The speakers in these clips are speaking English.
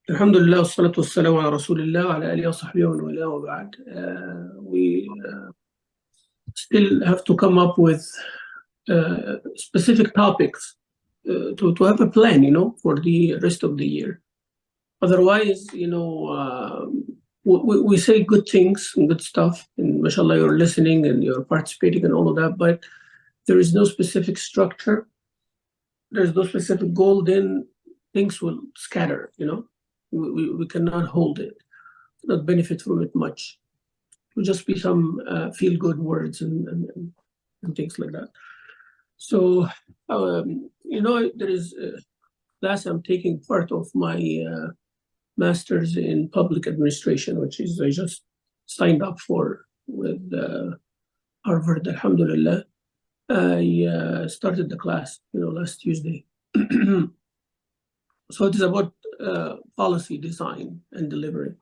Alhamdulillah, wassalatu wassalamu ala rasulillah wa ala alihi wa sahbihi wa man wala wa ba'd. We still have to come up with specific topics to have a plan, for the rest of the year. Otherwise, we say good things and good stuff, and mashallah, you're listening and you're participating and all of that, but there is no specific structure, there's no specific goal, then things will scatter, we cannot hold it, not benefit from it much. It will just be some feel-good words and things like that. So, there is a class I'm taking part of my master's in public administration, which is I just signed up for with Harvard, alhamdulillah. I started the class, last Tuesday. So it is about policy design and delivery.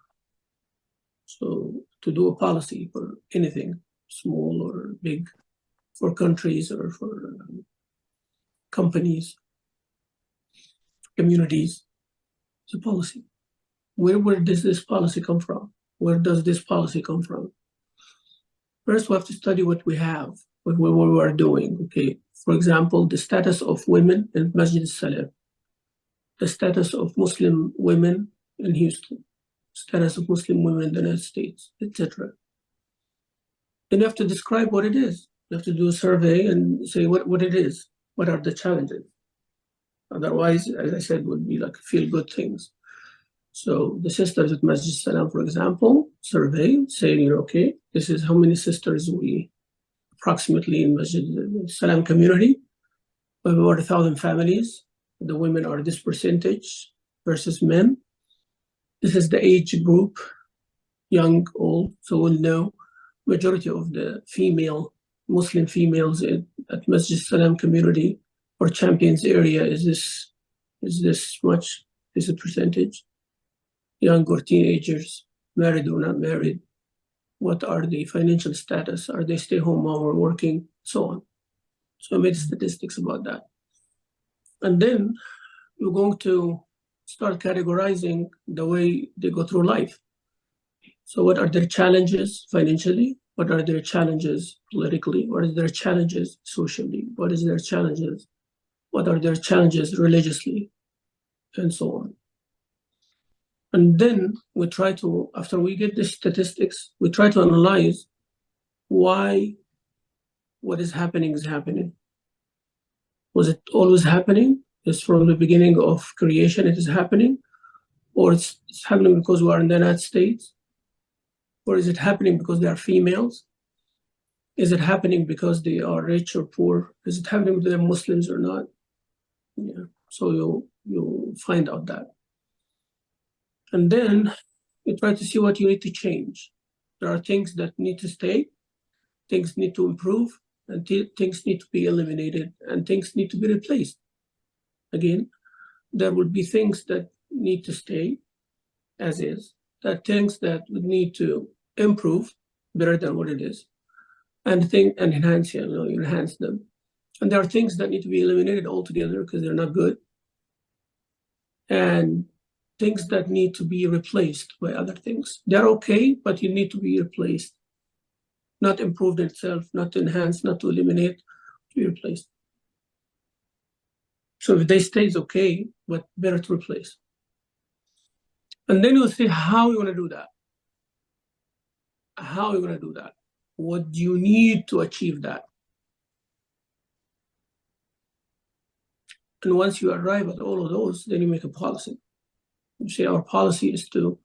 So to do a policy for anything, small or big, for countries or for companies, communities, it's a policy. Where does this policy come from? Where does this policy come from? First, we have to study what we have, what we are doing. Okay, for example, the status of women in Masjid al-Salam, the status of Muslim women in Houston, status of Muslim women in the United States, etc. Then you have to describe what it is. You have to do a survey and say what it is. What are the challenges? Otherwise, as I said, would be like feel-good things. So the sisters at Masjid Salam, for example, survey saying, okay, this is how many sisters we approximately in Masjid Salam community. We have about 1,000 families. The women are this percentage versus men. This is the age group, young, old. So we'll know majority of the Muslim females at Masjid Salam community or Champions area is this much, is a percentage. Young or teenagers, married or not married, what are the financial status? Are they stay-home mom or working? So on. So I made statistics about that. And then we're going to start categorizing the way they go through life. So what are their challenges financially? What are their challenges politically? What are their challenges socially? What is their challenges? What are their challenges religiously? And so on. And then we try to, after we get the statistics, we try to analyze why what is happening is happening. Was it always happening? Is from the beginning of creation it is happening? Or it's happening because we are in the United States? Or is it happening because they are females? Is it happening because they are rich or poor? Is it happening because they're Muslims or not? Yeah. So you'll find out that. And then you try to see what you need to change. There are things that need to stay, things need to improve, and things need to be eliminated, and things need to be replaced. Again, there will be things that need to stay as is, there are things that would need to improve better than what it is, and enhance them. And there are things that need to be eliminated altogether because they're not good. And things that need to be replaced by other things. They're okay, but you need to be replaced. Not improved itself, not to enhance, not to eliminate, to be replaced. So if they stay, it's okay, but better to replace. And then you'll see how you want to do that. How are you going to do that? What do you need to achieve that? And once you arrive at all of those, then you make a policy. You say our policy is to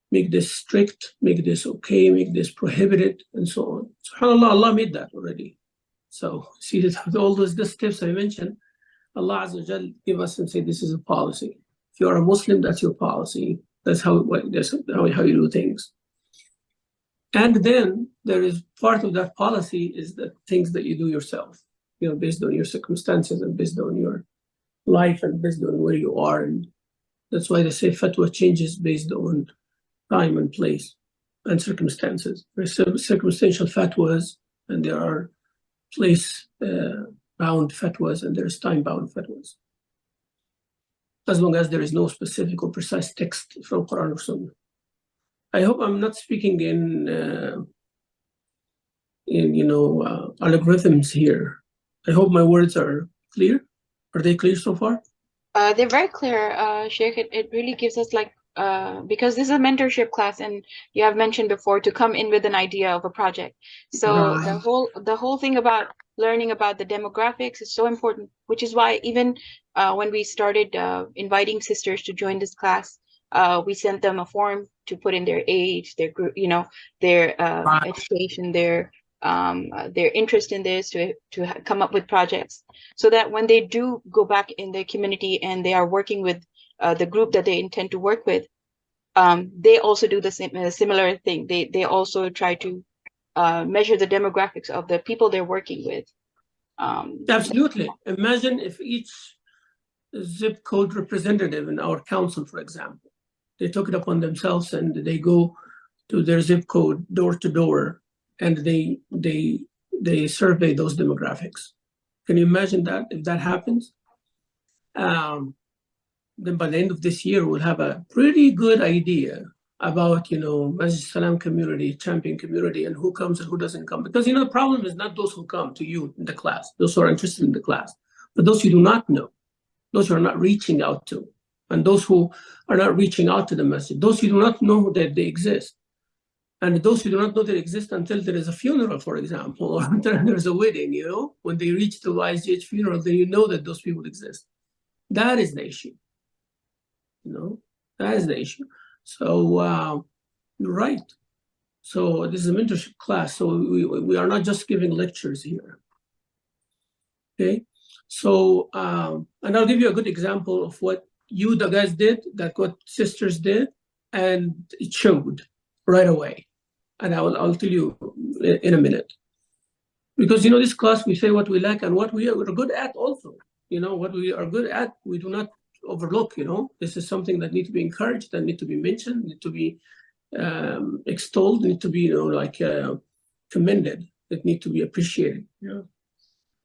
make this strict, make this okay, make this prohibited, and so on. SubhanAllah, Allah made that already. So see, all those steps I mentioned, Allah Azza wa Jal give us and say this is a policy. If you are a Muslim, that's your policy. That's how you do things. And then there is part of that policy is the things that you do yourself, based on your circumstances and based on your life and based on where you are. And that's why they say fatwa changes based on time and place and circumstances. There's circumstantial fatwas, and there are place-bound fatwas, and there's time-bound fatwas. as long as there is no specific or precise text from Quran or Sunnah. I hope I'm not speaking in algorithms here. I hope my words are clear. Are they clear so far? They're very clear, Sheikh. It really gives us like because this is a mentorship class, and you have mentioned before to come in with an idea of a project. So Right. the whole thing about learning about the demographics is so important, which is why even when we started inviting sisters to join this class, we sent them a form to put in their age, their group, their Right. education, their interest in this to come up with projects, so that when they do go back in their community and they are working with the group that they intend to work with, they also do the similar thing. They also try to measure the demographics of the people they're working with. Absolutely. Imagine if each zip code representative in our council, for example, they took it upon themselves and they go to their zip code door to door and they survey those demographics. Can you imagine that if that happens? Then by the end of this year, we'll have a pretty good idea about, Masjid Salam community, champion community, and who comes and who doesn't come. Because, the problem is not those who come to you in the class, those who are interested in the class, but those you do not know, those who are not reaching out to, and those who are not reaching out to the message, those who do not know that they exist. And those who do not know they exist until there is a funeral, for example, or until there's a wedding, when they reach the YGH funeral, then you know that those people exist. That is the issue. That is the issue. So you're right. So this is a mentorship class. So we are not just giving lectures here. Okay. So and I'll give you a good example of what the guys did, that what sisters did, and it showed right away. And I'll tell you in a minute. Because this class, we say what we like and what we are good at also. What we are good at, we do not overlook. This is something that needs to be encouraged, that need to be mentioned, need to be extolled, need to be commended, it need to be appreciated.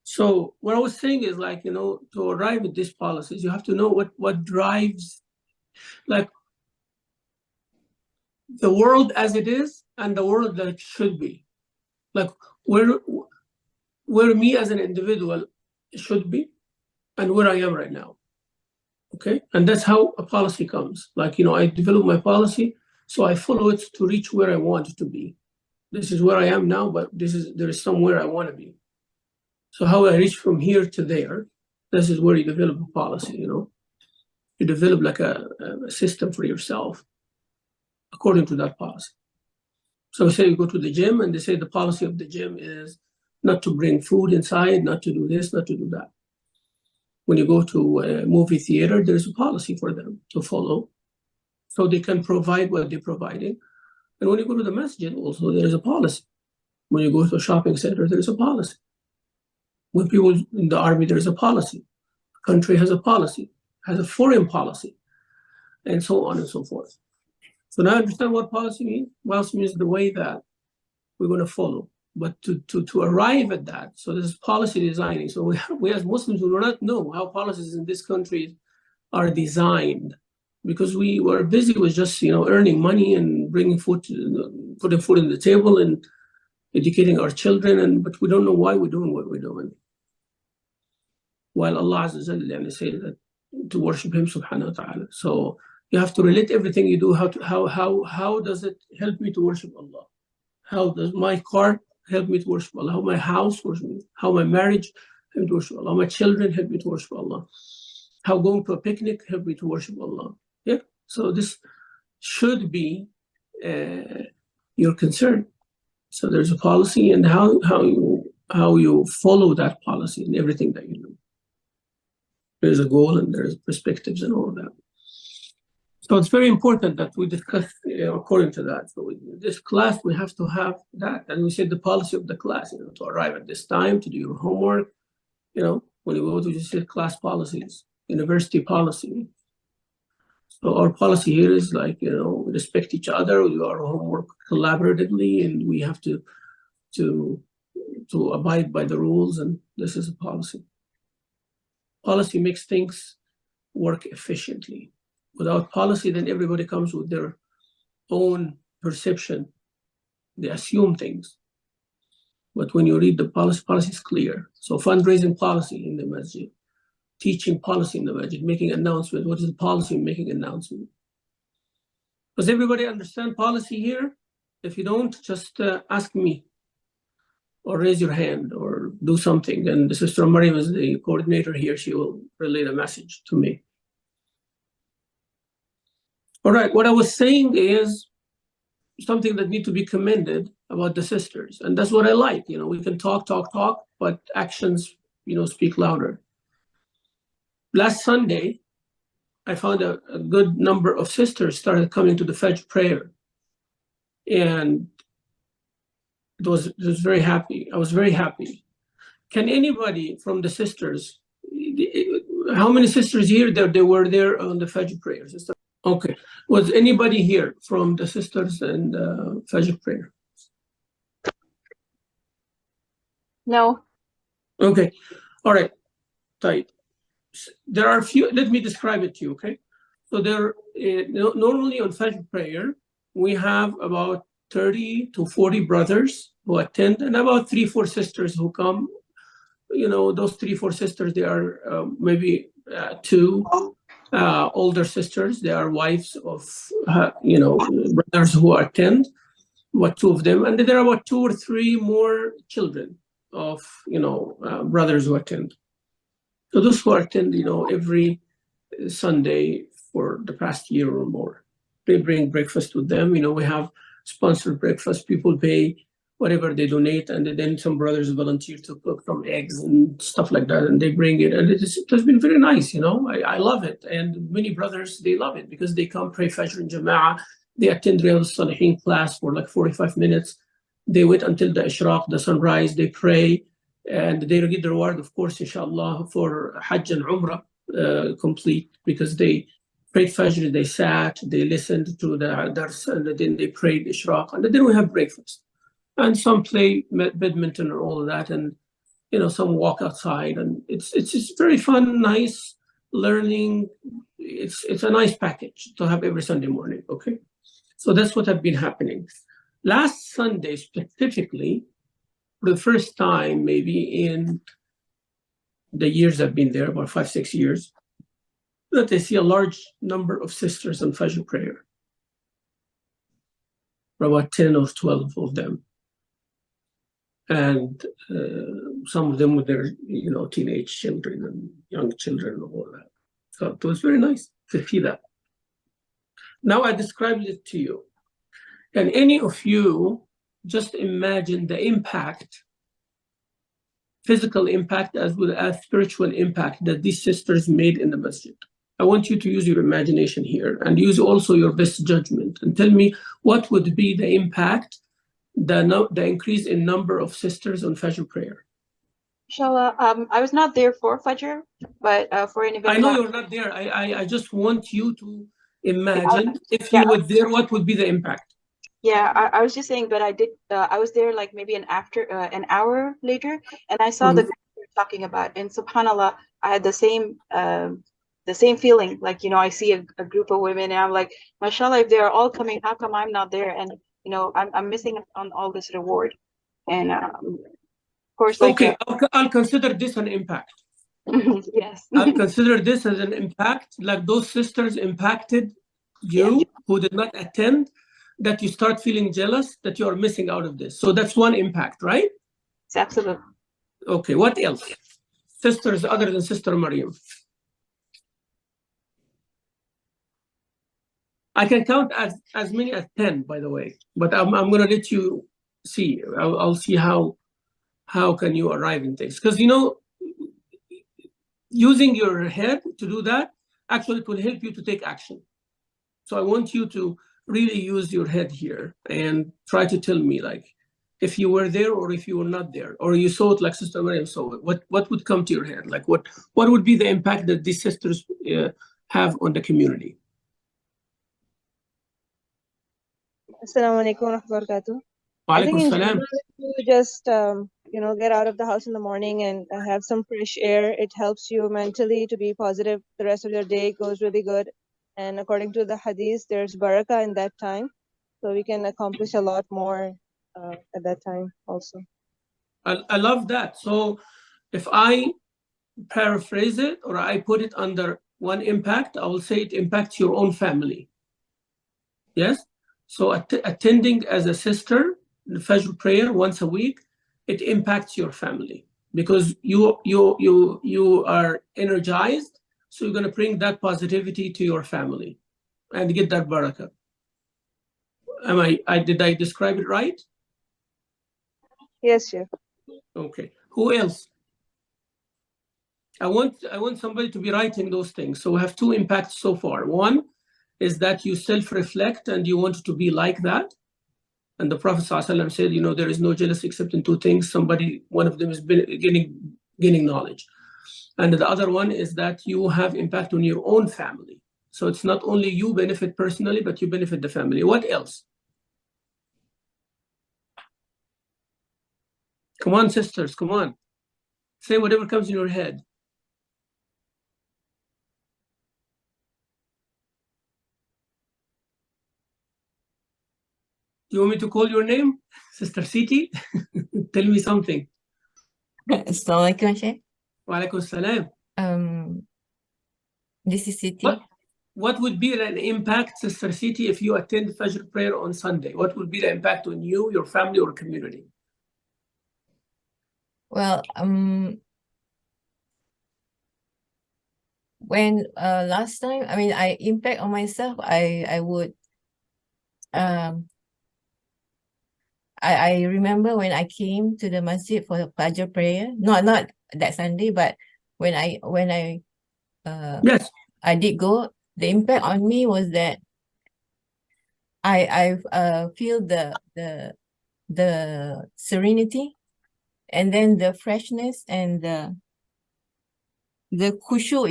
So what I was saying is to arrive at these policies, you have to know what drives the world as it is and the world that it should be, where me as an individual should be and where I am right now. Okay, and that's how a policy comes. I develop my policy, so I follow it to reach where I want it to be. This is where I am now, but there is somewhere I want to be. So how I reach from here to there, this is where you develop a policy. You develop a system for yourself according to that policy. So say you go to the gym and they say the policy of the gym is not to bring food inside, not to do this, not to do that. When you go to a movie theater, there's a policy for them to follow, so they can provide what they're providing. And when you go to the masjid, also there is a policy. When you go to a shopping center, there is a policy. When people in the army, there is a policy. A country has a policy, has a foreign policy, and so on and so forth. So now I understand what policy means. Policy means the way that we're going to follow. But to arrive at that, so this is policy designing. So we as Muslims, we do not know how policies in this country are designed, because we were busy with just earning money and bringing food, putting food on the table and educating our children, but we don't know why we're doing what we're doing. While Allah Azza wa Jalla says that to worship Him Subhanahu wa Taala. So you have to relate everything you do. How does it help me to worship Allah? How does my car help me to worship Allah? How my house worship me? How my marriage help me to worship Allah? How my children help me to worship Allah? How going to a picnic help me to worship Allah? Yeah. So this should be your concern. So there's a policy, and how you follow that policy in everything that you do. There's a goal and there's perspectives and all of that. So it's very important that we discuss according to that. So this class, we have to have that. And we said the policy of the class, to arrive at this time, to do your homework, when you go to just class policies, university policy. So our policy here is we respect each other, we do our homework collaboratively, and we have to abide by the rules, and this is a policy. Policy makes things work efficiently. Without policy, then everybody comes with their own perception. They assume things. But when you read the policy is clear. So fundraising policy in the masjid, teaching policy in the masjid, making announcement. What is the policy in making announcement? Does everybody understand policy here? If you don't, just ask me or raise your hand or do something. And Sister Mariam is the coordinator here. She will relay the message to me. All right, what I was saying is something that needs to be commended about the sisters. And that's what I like. You know, we can talk, but actions, speak louder. Last Sunday, I found a good number of sisters started coming to the Fajr prayer. And it was very happy. I was very happy. Can anybody from the sisters, how many sisters here they were there on the Fajr prayer? Sister? Okay. Was anybody here from the sisters and Fajr prayer? No. Okay. All right. Tight. There are a few, let me describe it to you, okay? So there, normally on Fajr prayer, we have about 30 to 40 brothers who attend and about 3-4 sisters who come. Those 3-4 sisters, they are maybe 2 older sisters. They are wives of, brothers who attend, but 2 of them. And there are about 2 or 3 more children of, brothers who attend. So those who attend, every Sunday for the past year or more, they bring breakfast with them. We have sponsored breakfast. People pay whatever they donate, and then some brothers volunteer to cook some eggs and stuff like that, and they bring it. And it has been very nice, I love it. And many brothers, they love it because they come pray Fajr in Jama'ah. They attend Riyadh al-Salihin class for like 45 minutes. They wait until the Ishraq, the sunrise, they pray, and they get the reward, of course, inshallah, for Hajj and Umrah complete, because they prayed Fajr, they sat, they listened to the Dars, and then they prayed Ishraq, and then we have breakfast. And some play badminton and all of that, and some walk outside, and it's just very fun, nice learning. It's a nice package to have every Sunday morning. Okay, so that's what have been happening. Last Sunday specifically, for the first time, maybe in the years I've been there, about 5-6 years, that I see a large number of sisters on Fajr prayer. About 10 or 12 of them. And some of them with their, teenage children and young children and all that. So it was very nice to see that. Now I described it to you. Can any of you just imagine the impact, physical impact as well as spiritual impact that these sisters made in the masjid? I want you to use your imagination here and use also your best judgment and tell me what would be the impact, the increase in number of sisters on Fajr prayer. Inshallah, I was not there for Fajr, but for an event. I know you're not there. I just want you to imagine if you were there, what would be the impact? Yeah, I was just saying, but I did. I was there like maybe an hour later, and I saw the group you're talking about. And Subhanallah, I had the same feeling. Like I see a group of women, and I'm like, mashallah, if they're all coming, how come I'm not there? And I'm missing on all this reward. And of course, like okay, I'll consider this an impact. Yes, I'll consider this as an impact, like those sisters impacted you who did not attend, that you start feeling jealous that you are missing out of this. So that's one impact, right? It's absolutely. Okay, what else? Sisters other than Sister Mariam. I can count as many as 10, by the way, but I'm going to let you see. I'll see how can you arrive in things. Because, using your head to do that, actually it will help you to take action. So I want you to really use your head here and try to tell me, like, if you were there or if you were not there, or you saw it like Sister Mariam saw it, what would come to your head? Like, what would be the impact that these sisters have on the community? Assalamu alaikum wa rahmatullahi wa barakatuh. Wa I think alaikum in salam. general, you just get out of the house in the morning and have some fresh air. It helps you mentally to be positive. The rest of your day goes really good. And according to the hadith, there's barakah in that time. So we can accomplish a lot more at that time also. I love that. So if I paraphrase it or I put it under one impact, I will say it impacts your own family. Yes? So attending as a sister, the Fajr prayer once a week, it impacts your family because you are energized. So you're going to bring that positivity to your family and get that barakah. Did I describe it right? Yes, Sheikh. Okay. Who else? I want somebody to be writing those things. So we have two impacts so far. One is that you self-reflect and you want to be like that. And the Prophet ﷺ said, there is no jealousy except in two things. One of them is gaining knowledge. And the other one is that you have impact on your own family. So it's not only you benefit personally, but you benefit the family. What else? Come on, sisters, come on. Say whatever comes in your head. Do you want me to call your name? Sister Siti? Tell me something. Assalamualaikum, Sheikh. Wa alaikum salam. This is Siti. What would be an impact, Sister Siti, if you attend Fajr prayer on Sunday? What would be the impact on you, your family, or community? Well, when last time, I impact on myself, I would I remember when I came to the masjid for the Fajr prayer, not that Sunday, but when I Yes. I did go, the impact on me was that I feel the serenity and then the freshness and the khushu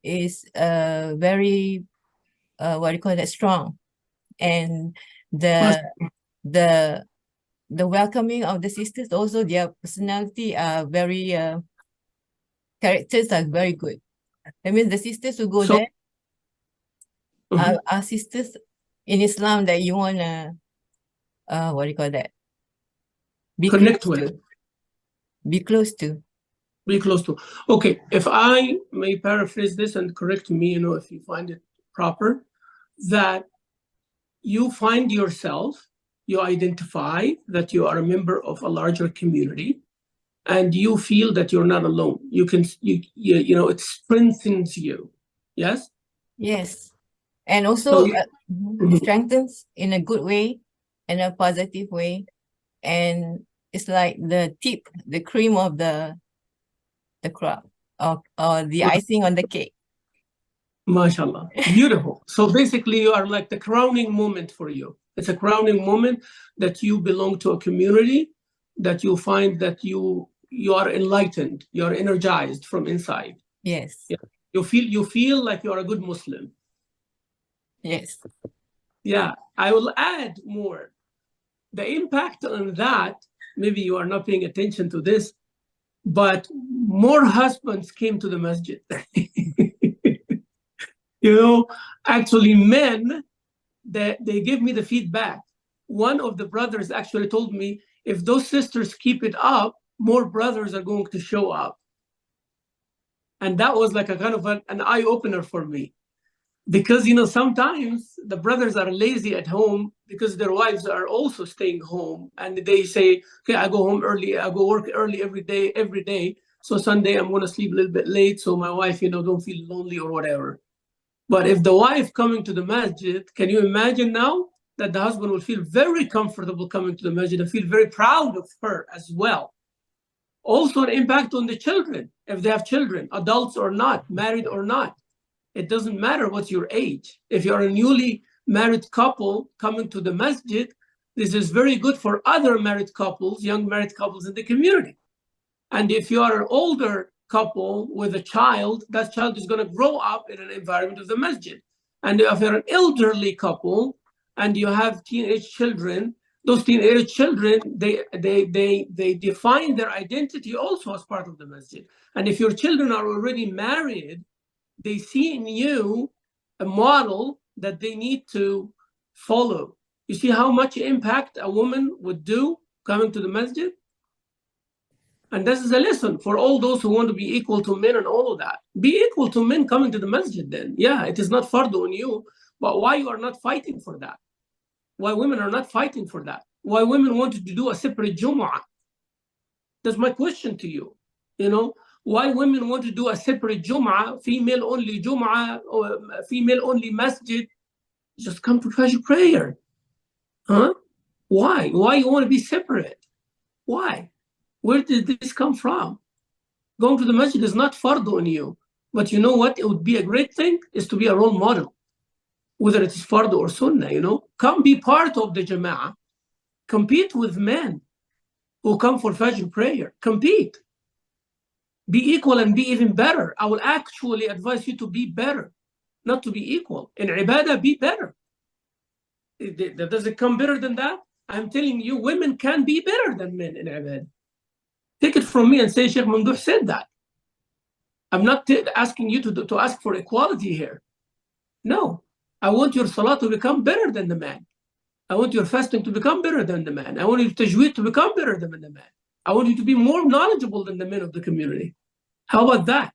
is very what do you call that, strong, and the welcoming of the sisters also, their personality are very characters are very good. That means the sisters who go there are sisters in Islam that you wanna what do you call that? Connect with it. Be close to. Be close to. Okay, if I may paraphrase this and correct me, if you find it proper, that you find yourself, you identify that you are a member of a larger community, and you feel that you're not alone. It strengthens you. Yes? Yes. And also So strengthens in a good way, in a positive way. And it's like the tip, the cream of the crop, or the icing on the cake. MashaAllah. Beautiful. So basically you are like the crowning moment for you. It's a crowning moment that you belong to a community, that you find that you are enlightened, you are energized from inside. Yes. Yeah. You feel like you are a good Muslim. Yes. Yeah. I will add more. The impact on that, maybe you are not paying attention to this, but more husbands came to the masjid. Actually men, they give me the feedback. One of the brothers actually told me, if those sisters keep it up, more brothers are going to show up. And that was like a kind of an eye-opener for me. Because, sometimes the brothers are lazy at home because their wives are also staying home. And they say, okay, I go home early, I go work early every day. So Sunday, I'm going to sleep a little bit late so my wife, don't feel lonely or whatever. But if the wife coming to the masjid, can you imagine now that the husband will feel very comfortable coming to the masjid and feel very proud of her as well. Also an impact on the children, if they have children, adults or not, married or not. It doesn't matter what's your age. If you're a newly married couple coming to the masjid, this is very good for other married couples, young married couples in the community. And if you are an older couple with a child, that child is going to grow up in an environment of the masjid. And if you're an elderly couple and you have teenage children, Those teenage children, they define their identity also as part of the masjid. And if your children are already married, they see in you a model that they need to follow. You see how much impact a woman would do coming to the masjid? And this is a lesson for all those who want to be equal to men and all of that. Be equal to men coming to the masjid then. Yeah, it is not fardu on you, but why you are not fighting for that? Why women are not fighting for that? Why women wanted to do a separate Jumu'ah? That's my question to you. You know, why women want to do a separate Jumu'ah, female only Jumu'ah, or female only masjid? Just come to Fajr prayer. Huh? Why? Why you want to be separate? Why? Where did this come from? Going to the masjid is not fardu on you. But you know what? It would be a great thing is to be a role model. Whether it is fardu or sunnah, you know, come be part of the jama'ah. Compete with men who come for Fajr prayer. Compete. Be equal and be even better. I will actually advise you to be better, not to be equal. In ibadah, be better. Does it come better than that? I'm telling you, women can be better than men in ibadah. Take it from me and say, Sheikh Mamdouh said that. I'm not asking you to ask for equality here. No. I want your salah to become better than the man. I want your fasting to become better than the man. I want your tajweed to become better than the man. I want you to be more knowledgeable than the men of the community. How about that?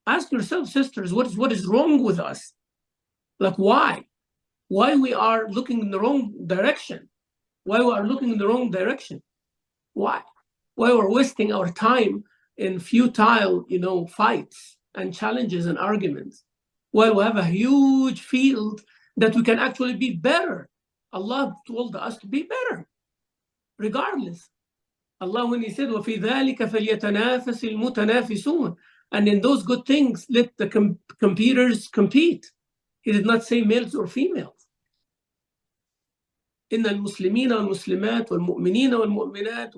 Ask yourself, sisters, what is wrong with us? Like, why? Why we are looking in the wrong direction? Why we are looking in the wrong direction? Why? Why we're wasting our time in futile, you know, fights and challenges and arguments? While we have a huge field that we can actually be better. Allah told us to be better, regardless. Allah, when He said, وَفِي ذَلِكَ فَلْيَتَنَافَسِ الْمُتَنَافِسُونَ, and in those good things, let the competitors compete. He did not say males or females. إن المسلمين والمسلمات والمؤمنين والمؤمنات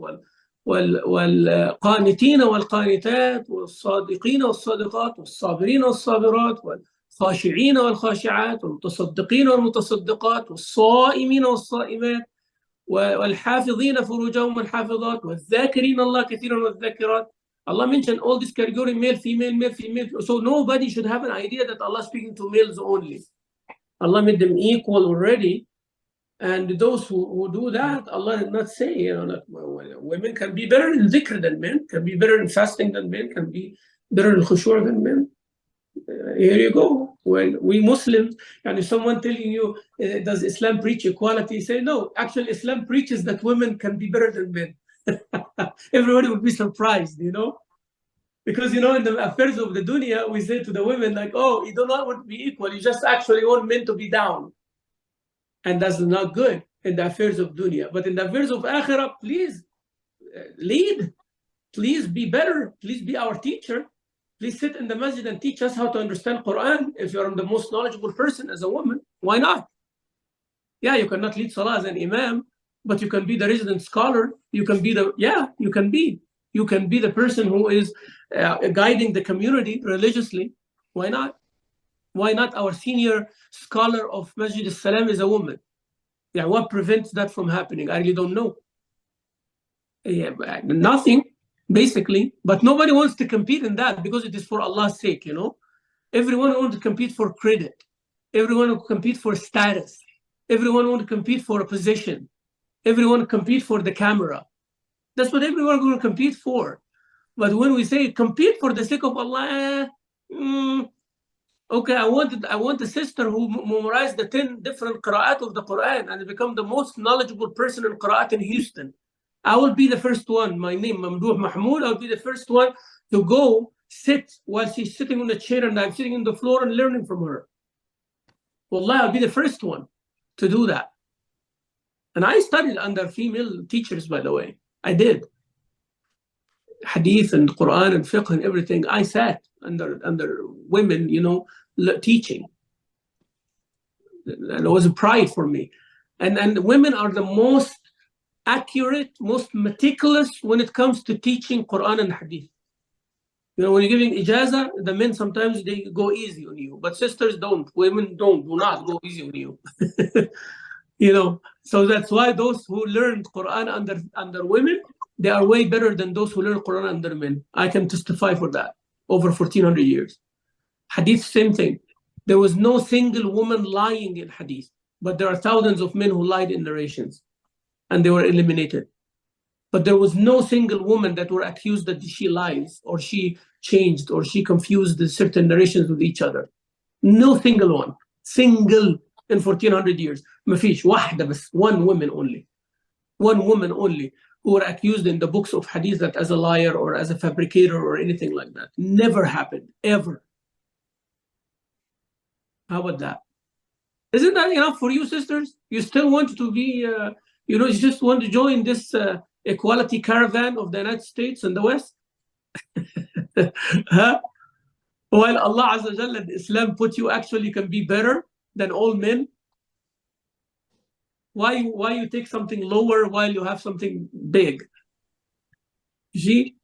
والقانتين والقانتات والصادقين والصادقات والصابرين والصابرات والخاشعين والخاشعات والمتصدقين والمتصدقات والصائمين والصائمات والحافظين فروجهم والحافظات والذاكرين الله كثيرا والذاكرات. Allah mentioned all this category, male, female. So nobody should have an idea that Allah is speaking to males only. Allah made them equal already. And those who do that, Allah did not say, you know, that women can be better in dhikr than men, can be better in fasting than men, can be better in khushu' than men. Here you go. When we Muslims, and if someone telling you, does Islam preach equality? Say, no, actually Islam preaches that women can be better than men. Everybody would be surprised, you know? Because, you know, in the affairs of the dunya, we say to the women, like, oh, you do not want to be equal, you just actually want men to be down. And that's not good in the affairs of dunya. But in the affairs of akhirah, please lead. Please be better. Please be our teacher. Please sit in the masjid and teach us how to understand Quran. If you're the most knowledgeable person as a woman, why not? Yeah, you cannot lead salah as an imam, but you can be the resident scholar. You can be you can be. You can be the person who is guiding the community religiously. Why not? Why not our senior scholar of Masjid al-Salam is a woman? Yeah, what prevents that from happening? I really don't know. Yeah, nothing, basically. But nobody wants to compete in that because it is for Allah's sake, you know? Everyone wants to compete for credit. Everyone wants to compete for status. Everyone wants to compete for a position. Everyone compete for the camera. That's what everyone is going to compete for. But when we say compete for the sake of Allah, okay, I want a sister who memorized the 10 different qira'at of the Quran and become the most knowledgeable person in qira'at in Houston. I will be the first one. My name, Mamdouh Mahmoud. I'll be the first one to go sit while she's sitting on the chair and I'm sitting on the floor and learning from her. Wallah, I'll be the first one to do that. And I studied under female teachers, by the way. I did. Hadith and Quran and fiqh and everything. I sat under women, you know, teaching. And it was a pride for me. And women are the most accurate, most meticulous when it comes to teaching Quran and Hadith. You know, when you're giving ijazah, the men sometimes they go easy on you, but sisters don't. Women do not go easy on you. You know, so that's why those who learned Quran under women, they are way better than those who learn Quran under men. I can testify for that. Over 1400 years. Hadith, same thing. There was no single woman lying in Hadith, but there are thousands of men who lied in narrations, and they were eliminated. But there was no single woman that were accused that she lies, or she changed, or she confused the certain narrations with each other. No single one. Single in 1400 years. مفيش واحدة بس. One woman only. One woman only who were accused in the books of Hadith that as a liar or as a fabricator or anything like that. Never happened, ever. How about that? Isn't that enough for you, sisters? You still want to be, you just want to join this equality caravan of the United States and the West? Huh? While Allah Azza wa Jalla and Islam put you actually can be better than all men? Why you take something lower while you have something big? You see?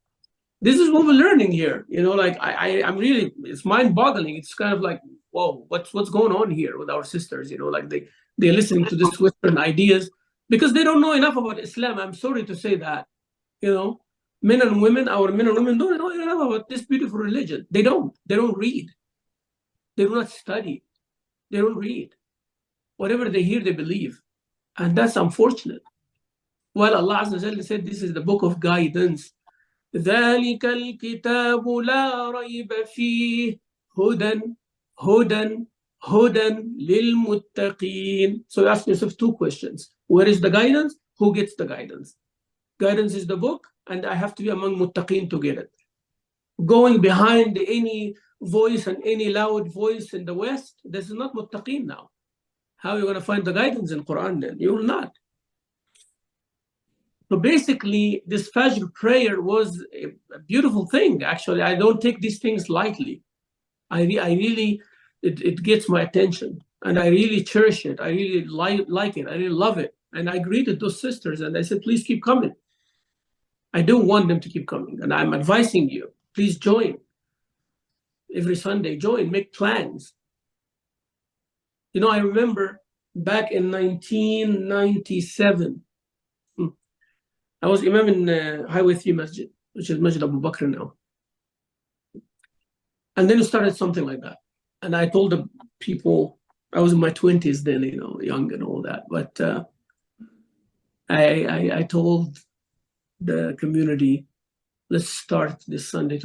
This is what we're learning here. Like I'm really, it's mind-boggling. It's kind of like, whoa, what's going on here with our sisters? Like they're listening to this Western ideas because they don't know enough about Islam. I'm sorry to say that. Men and women, our men and women don't know enough about this beautiful religion. They don't read. They do not study. They don't read. Whatever they hear, they believe. And that's unfortunate. While Allah Azza wa Jalla said this is the book of guidance. ذلك الكتاب لا ريب فيه هدى للمتقين. So you ask yourself two questions. Where is the guidance? Who gets the guidance? Guidance is the book, and I have to be among muttaqin to get it. Going behind any voice and any loud voice in the West, this is not muttaqin now. How are you going to find the guidance in Quran then? You will not. So basically, this Fajr prayer was a beautiful thing. Actually, I don't take these things lightly. I really, it gets my attention, and I really cherish it. I really like it. I really love it. And I greeted those sisters, and I said, please keep coming. I don't want them to keep coming, and I'm advising you, please join. Every Sunday, join, make plans. I remember back in 1997, I was Imam in Highway 3 Masjid, which is Masjid Abu Bakr now. And then it started something like that. And I told the people, I was in my 20s then, young and all that. But I told the community, let's start this Sunday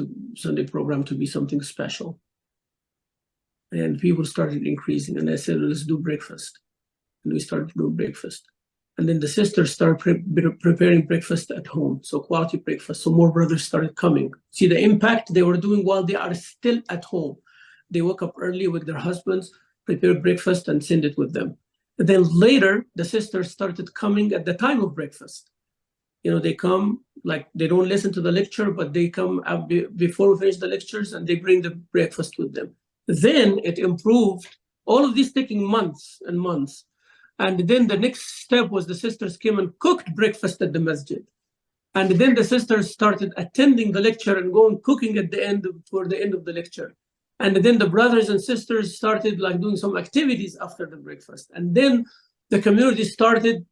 program to be something special. And people started increasing. And I said, let's do breakfast. And we started doing breakfast. And then the sisters started preparing breakfast at home. So quality breakfast. So more brothers started coming. See the impact they were doing while they are still at home. They woke up early with their husbands, prepare breakfast and send it with them. And then later, the sisters started coming at the time of breakfast. They come, like they don't listen to the lecture, but they come before we finish the lectures and they bring the breakfast with them. Then it improved, all of this taking months and months. And then the next step was the sisters came and cooked breakfast at the masjid. And then the sisters started attending the lecture and going cooking at the end toward the end of the lecture. And then the brothers and sisters started like doing some activities after the breakfast. And then the community started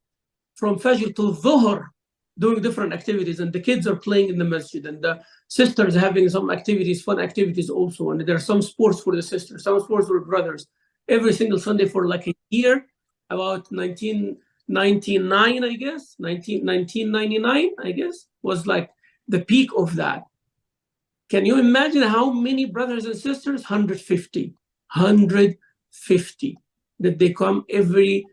from Fajr to Dhuhr doing different activities. And the kids are playing in the masjid. And the sisters having some activities, fun activities also. And there are some sports for the sisters, some sports for brothers. Every single Sunday for like a year. About 1999, I guess, 1999, I guess, was like the peak of that. Can you imagine how many brothers and sisters? 150 that they come every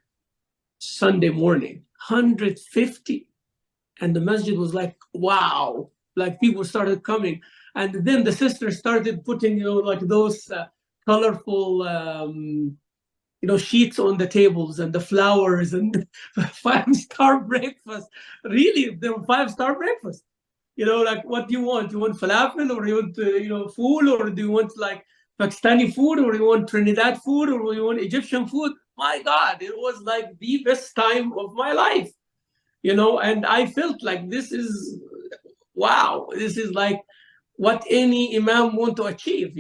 Sunday morning. 150. And the masjid was like, wow, like people started coming. And then the sisters started putting, like those colorful, sheets on the tables and the flowers and 5-star breakfast. Really, they were 5-star breakfast. Like what do you want? You want falafel, or you want, food, or do you want like Pakistani food, or you want Trinidad food, or you want Egyptian food? My God, it was like the best time of my life, and I felt like this is, wow, this is like what any imam want to achieve,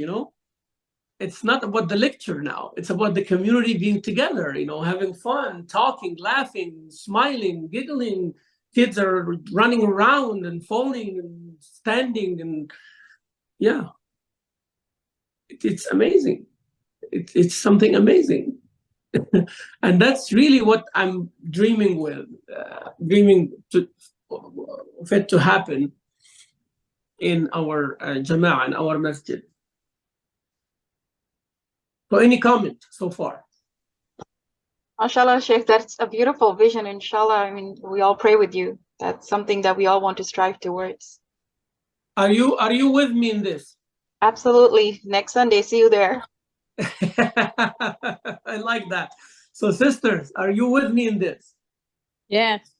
It's not about the lecture now. It's about the community being together, having fun, talking, laughing, smiling, giggling. Kids are running around and falling and standing, and yeah, it's amazing. It's something amazing. And that's really what I'm dreaming of it to happen in our jama'ah, in our masjid. So any comment so far? MashaAllah, Sheikh, that's a beautiful vision, inshallah. I mean, we all pray with you. That's something that we all want to strive towards. Are you with me in this? Absolutely. Next Sunday, see you there. I like that. So sisters, are you with me in this? Yes.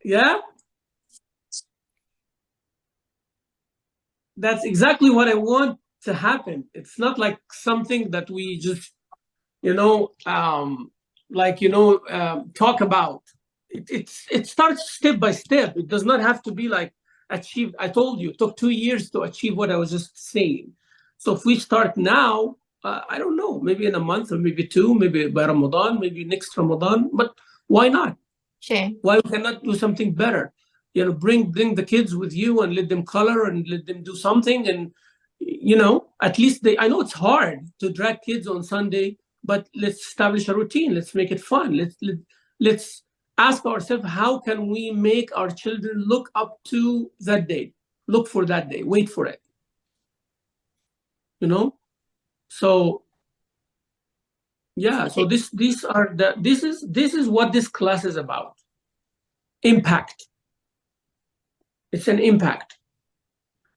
Yeah? That's exactly what I want to happen. It's not like something that we just, talk about. It starts step by step. It does not have to be like achieved. I told you, it took 2 years to achieve what I was just saying. So if we start now, I don't know, maybe in a month or maybe 2, maybe by Ramadan, maybe next Ramadan, but why not? Sure. Why we cannot do something better? Bring the kids with you and let them color and let them do something. And, at least I know it's hard to drag kids on Sunday, but let's establish a routine. Let's make it fun. Let's ask ourselves, how can we make our children look up to that day? Look for that day, wait for it. So yeah, so this is what this class is about. Impact. It's an impact.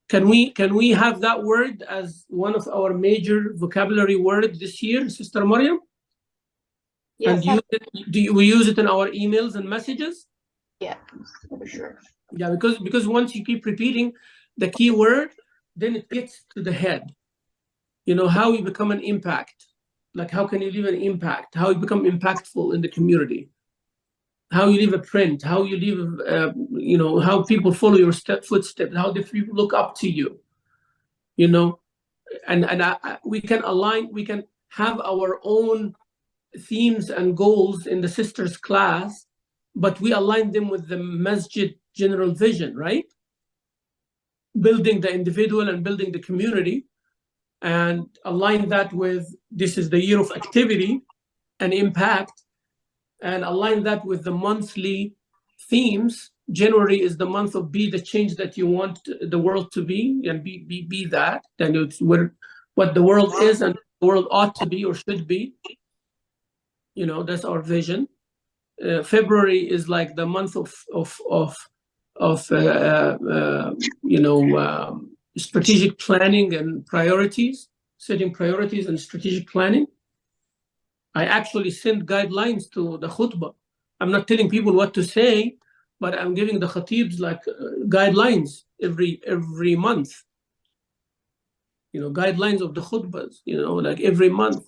Can we have that word as one of our major vocabulary words this year, Sister Maryam? Yes, And do we use it in our emails and messages? yeah, for sure. Yeah, because once you keep repeating the key word, then it gets to the head. How you become an impact. Like, how can you leave an impact? How you become impactful in the community? How you leave a print? How you leave, how people follow your footsteps? How the people look up to you? And we can align. We can have our own themes and goals in the sisters class, but we align them with the masjid general vision, right? Building the individual and building the community, and align that with this is the year of activity and impact, and align that with the monthly themes. January is the month of be the change that you want the world to be, and be that. And it's what the world is and the world ought to be or should be. That's our vision. February is like the month of strategic planning and priorities, setting priorities and strategic planning. I actually send guidelines to the khutbah. I'm not telling people what to say, but I'm giving the khatibs like guidelines every month. Guidelines of the khutbahs. Like every month.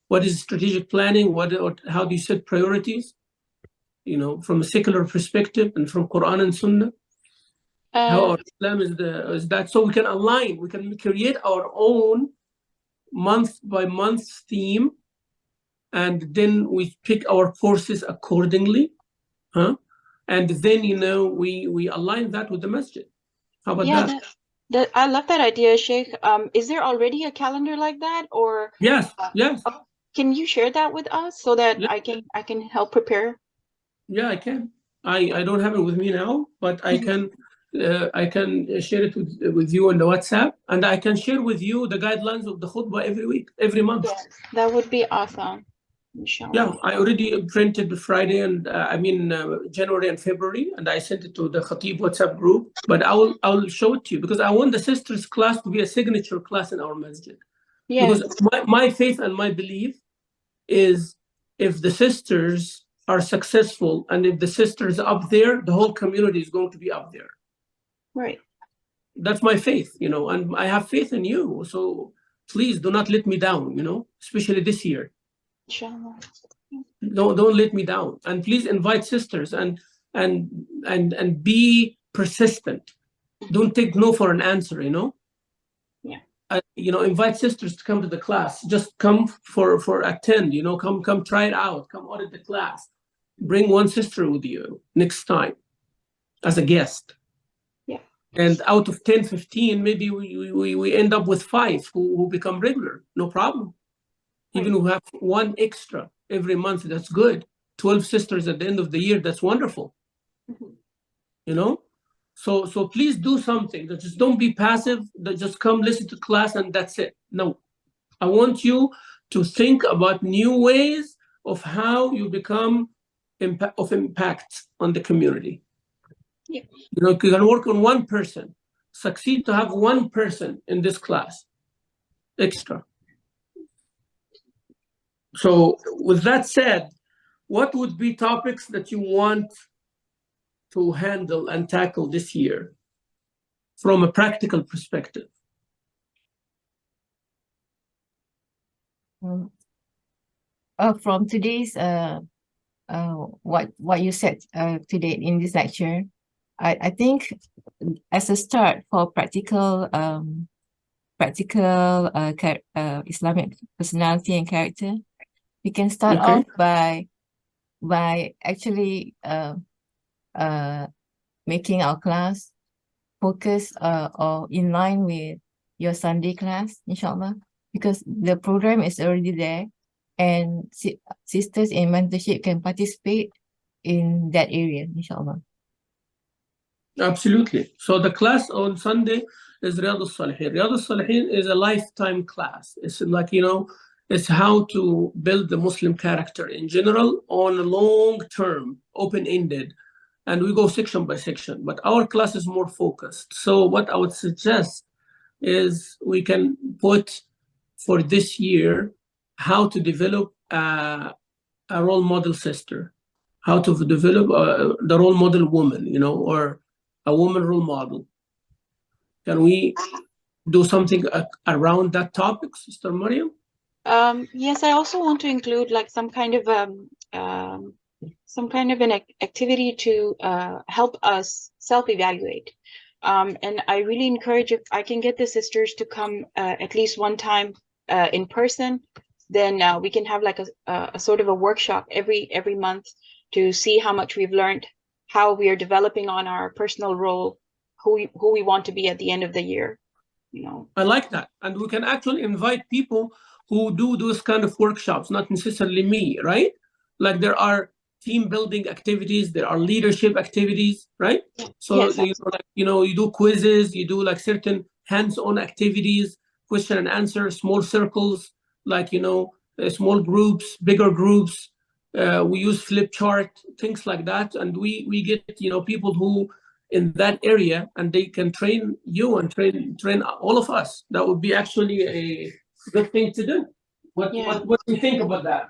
What is strategic planning? How do you set priorities? From a secular perspective and from Quran and Sunnah. How our Islam is that, so we can align. We can create our own month by month theme, and then we pick our courses accordingly, and then we align that with the masjid. How about that? I love that idea, Sheikh. Is there already a calendar like that, or yes? Can you share that with us so that I can help prepare? Yeah, I can. I don't have it with me now, but I can share it with you on the WhatsApp, and I can share with you the guidelines of the khutbah every month. Yes, that would be awesome. Inshallah. Yeah, I already printed Friday and January and February, and I sent it to the Khatib WhatsApp group. But I'll show it to you because I want the sisters class to be a signature class in our masjid. Yes. Because my faith and my belief is, if the sisters are successful and if the sisters are up there, the whole community is going to be up there. Right. That's my faith, and I have faith in you. So please do not let me down, especially this year. Inshallah. Don't let me down. And please invite sisters and be persistent. Don't take no for an answer, Yeah. invite sisters to come to the class. Just come for attend, come try it out, come audit the class. Bring one sister with you next time as a guest. Yeah. And out of 10, 15, maybe we end up with 5 who become regular, no problem. Even who have 1 extra every month, that's good. 12 sisters at the end of the year, that's wonderful. So please do something. Just don't be passive. Just come listen to class and that's it. No, I want you to think about new ways of how you become impact on the community. Yeah. You can work on one person, succeed to have one person in this class extra. So with that said, what would be topics that you want to handle and tackle this year from a practical perspective? From today's what you said today in this lecture, I think as a start for practical Islamic personality and character, we can start off by actually making our class focus or in line with your Sunday class, inshallah, because the program is already there, and sisters in mentorship can participate in that area, inshallah. Absolutely. So the class on Sunday is Riyadh al-Salihin. Riyadh al-Salihin is a lifetime class. It's like, it's how to build the Muslim character in general on a long term, open-ended. And we go section by section, but our class is more focused. So what I would suggest is we can put for this year how to develop a role model sister, how to develop the role model woman, or a woman role model. Can we do something around that topic, Sister Mariam? Yes, I also want to include like some kind of an activity to help us self-evaluate. And I really encourage, if I can get the sisters to come at least one time in person, then we can have like a sort of a workshop every month to see how much we've learned, how we are developing on our personal role, who we want to be at the end of the year. I like that. And we can actually invite people who do those kind of workshops, not necessarily me, right? Like there are team building activities, there are leadership activities, right? So yes, you do quizzes, you do like certain hands-on activities, question and answer, small circles, like small groups, bigger groups. We use flip chart, things like that, and we get people who in that area, and they can train you and train all of us. That would be actually a good thing to do. What do you think about that?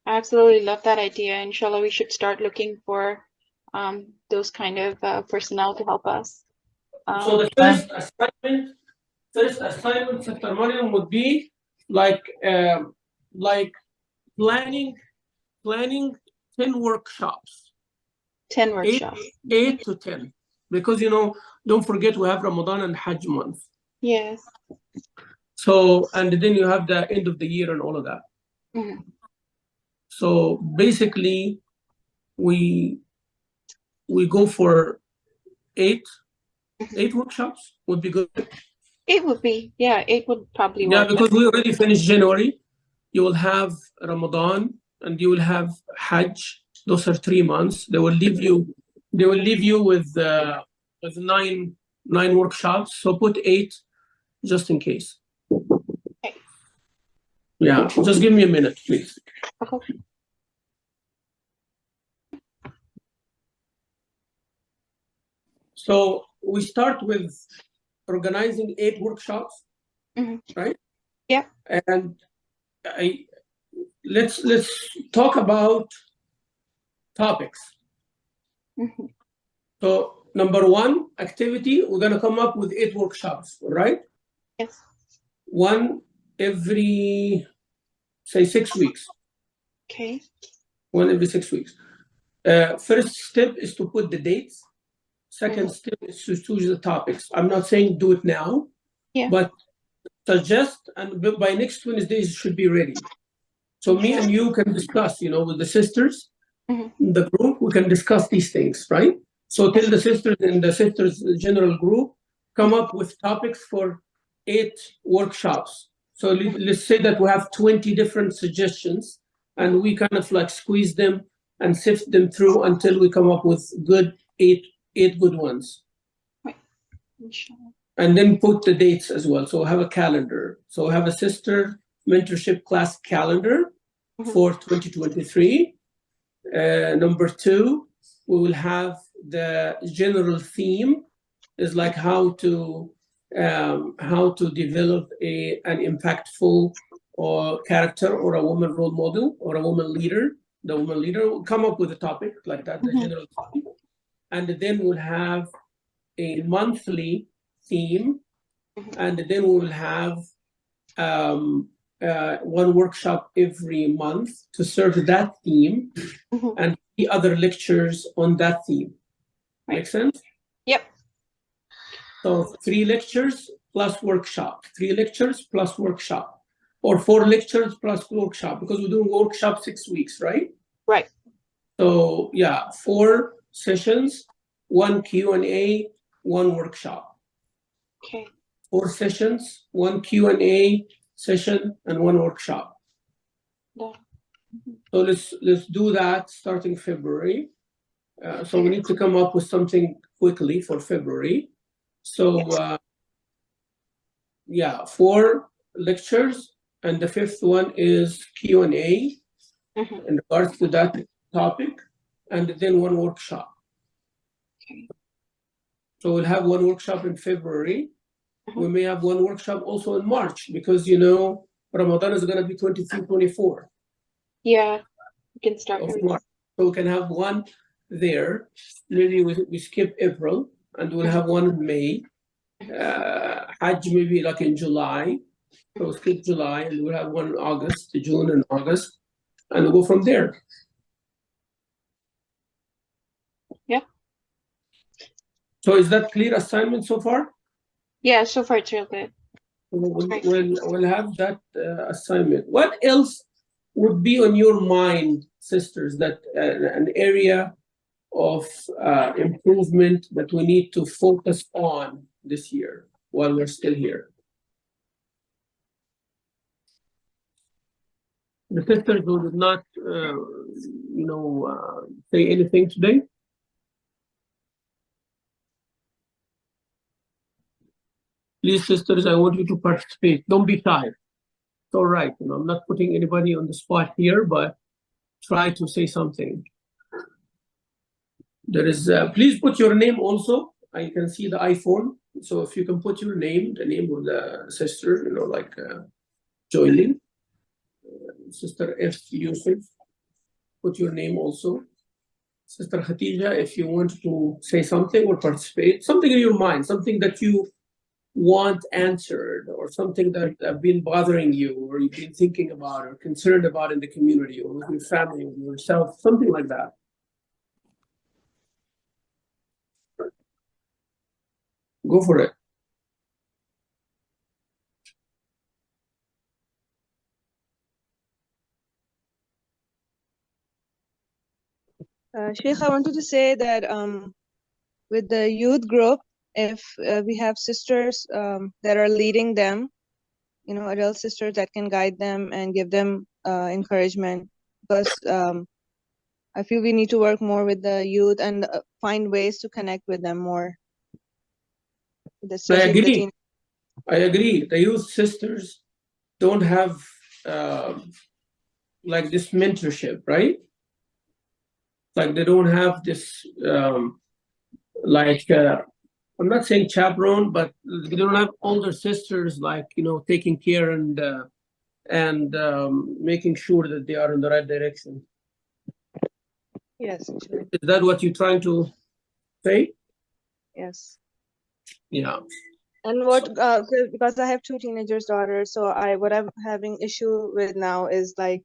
I absolutely love that idea. Inshallah, we should start looking for those kind of personnel to help us. So the first assignment, Sister Mariam, would be like planning 10 workshops. 10 workshops. 8 to 10, because don't forget we have Ramadan and Hajj month. Yes. So, and then you have the end of the year and all of that. Mm-hmm. So basically, we go for 8 workshops would be good. 8 would be, 8 would probably work. Yeah, because we already finished January. You will have Ramadan and you will have Hajj. Those are 3 months. They will leave you with 9 workshops. So put 8 just in case. Okay. Yeah, just give me a minute, please. Okay. So we start with organizing 8 workshops, right? Yeah. And let's talk about topics. Mm-hmm. So number 1 activity, we're gonna come up with 8 workshops, right? Yes. 1 every, say, 6 weeks. Okay. 1 every 6 weeks. First step is to put the dates. Second step is to choose the topics. I'm not saying do it now, but suggest, and by next Wednesday it should be ready. So me and you can discuss, with the sisters, the group, we can discuss these things, right? So tell the sisters in the sisters general group, come up with topics for 8 workshops. So let's say that we have 20 different suggestions, and we kind of like squeeze them and sift them through until we come up with good eight good ones. And then put the dates as well. So have a calendar. So have a sister mentorship class calendar for 2023. Number 2, we will have the general theme is like how to develop an impactful or character or a woman role model or a woman leader. The woman leader will come up with a topic like that, the general theme. And then we'll have a monthly theme, and then we will have one workshop every month to serve that theme, and the other lectures on that theme. Make sense? Yep. So 3 lectures plus workshop, 3 lectures plus workshop, or 4 lectures plus workshop, because we're doing workshop 6 weeks, right? Right. So yeah, 4 sessions, 1 Q&A, 1 workshop. Okay. 4 sessions, 1 Q&A session, and 1 workshop. Yeah. So let's do that starting February. So we need to come up with something quickly for February. So yeah, 4 lectures, and the 5th one is Q&A in regards to that topic, and then 1 workshop. Okay. So we'll have 1 workshop in February. We may have 1 workshop also in March, because Ramadan is going to be 23, 24. Yeah, we can start of early. March. So we can have 1 there. Maybe we skip April, and we'll have 1 in May. Hajj maybe like in July. So we'll skip July, and we'll have 1 in August, June and August, and we'll go from there. Yeah. So is that clear assignment so far? Yeah, so far it's real good. We'll have that assignment. What else would be on your mind, sisters, that an area of improvement that we need to focus on this year while we're still here? The sisters who did not, say anything today? Please, sisters, I want you to participate. Don't be shy. It's all right. I'm not putting anybody on the spot here, but try to say something. There is, please put your name also. I can see the iPhone. So if you can put your name, the name of the sister, like Joylin, Sister F. Yusuf, put your name also. Sister Khatija, if you want to say something or participate, something in your mind, something that you want answered, or something that have been bothering you, or you've been thinking about or concerned about in the community, or with your family, or yourself, something like that. Go for it. Sheikh, I wanted to say that with the youth group, if we have sisters that are leading them, adult sisters that can guide them and give them encouragement, because I feel we need to work more with the youth and find ways to connect with them more. I agree. The youth sisters don't have like this mentorship, right? Like they don't have this I'm not saying chaperone, but they don't have older sisters taking care and making sure that they are in the right direction. Yes. Actually. Is that what you're trying to say? Yes. Yeah. And because I have 2 teenagers daughters, so what I'm having issue with now is the